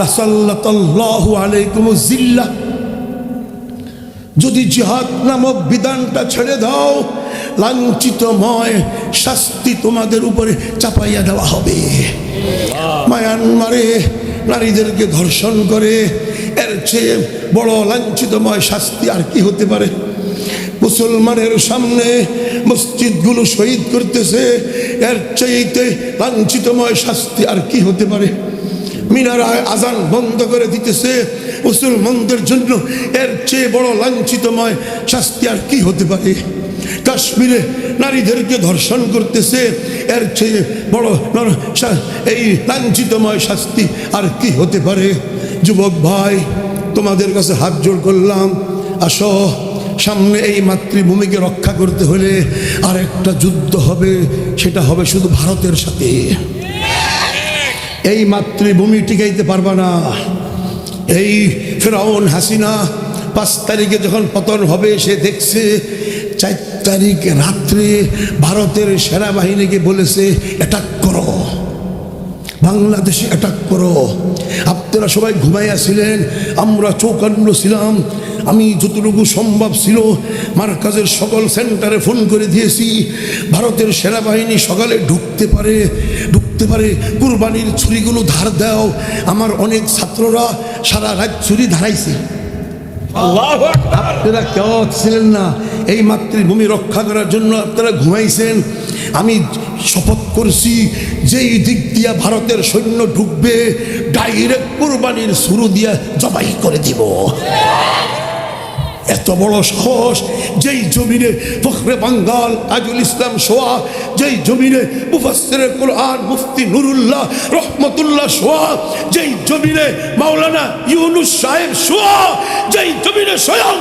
লাসাল্লাতাল্লাহু আলাইকুমুজ জিল্লাহ। যদি জিহাদ নামক বিধানটা ছেড়ে দাও, লাঞ্ছিতময় শাস্তি তোমাদের উপরে চাপাইয়া দেওয়া হবে। মায়ানমারে নারীদেরকে ধর্ষণ করে এর চেয়ে বড় লাঞ্ছিতময় শাস্তি আর কি হতে পারে? মুসলমানের সামনে মসজিদগুলো শহীদ করতেছে, এর চাইতে লাঞ্ছিতময় শাস্তি আর কি হতে পারে? মিনারায় আজান বন্ধ করে দিতেছে মুসলমানদের জন্য, এর চেয়ে বড় লাঞ্ছিতময় শাস্তি আর কি হতে পারে? কাশ্মীরে নারীদেরকে ধর্ষণ করতেছে, এর চেয়ে বড় এই লাঞ্ছিতময় শাস্তি আর কি হতে পারে? যুবক ভাই, তোমাদের কাছে হাত জোড় করলাম, আসো, সামনে এই মাতৃভূমিকে রক্ষা করতে হলে আর একটা যুদ্ধ হবে, সেটা হবে শুধু ভারতের সাথে। এই মাতৃভূমি টিকাইতে পারবা না। এই ফেরাউন হাসিনা 5 তারিখে যখন পতন হবে, সে দেখছে 4 তারিখ রাত্রে ভারতের সেনাবাহিনীকে বলেছে অ্যাটাক করো, বাংলাদেশে অ্যাটাক করো। আপনারা সবাই ঘুমাইয়াছিলেন, আমরা চৌকান্ন ছিলাম। আমি যতটুকু সম্ভব ছিল মার্কাজের সকল সেন্টারে ফোন করে দিয়েছি, ভারতের সেনাবাহিনী সকালে ঢুকতে পারে, কুরবানির ছুরিগুলো ধার দাও। আমার অনেক ছাত্ররা সারা রাত ছুরি ধারাইছে। আপনারা কেউ ছিলেন না এই মাতৃভূমি রক্ষা করার জন্য, আপনারা ঘুমাইছেন। আমি শপথ করছি, যেই দিক দিয়া ভারতের সৈন্য ঢুকবে, ডাইরেক্ট কুরবানির ছুরি দিয়া জবাই করে দিব। এত বড় সাহস! যেই জমিনে ফখরে বাঙ্গাল তাজুল ইসলাম সোয়া, যেই জমিনে মুফাসসিরে কুরআন মুফতি নুরুল্লাহ রহমতুল্লাহ সোয়া, যেই জমিনে মাওলানা ইউনুস সাহেব সোয়া, যেই জমিনে স্বয়ং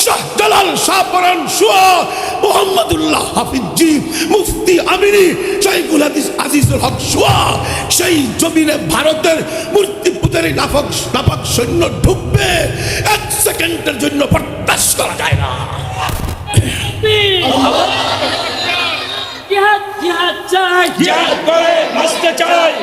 শাহজালাল শাহপরান সোয়া, মোহাম্মদুল্লাহ হাফিজি মুফতি আমিনী শাইখুল হাদিস আজিজুল হক সোয়া, সেই জমিনে ভারতের মূর্তি পূজারী নাপাক সৈন্য ঢুকবে, 1 সেকেন্ডের জন্য বরদাস্ত করা যায় না। জিহাদ চাই, জিহাদ করে বাঁচতে চাই।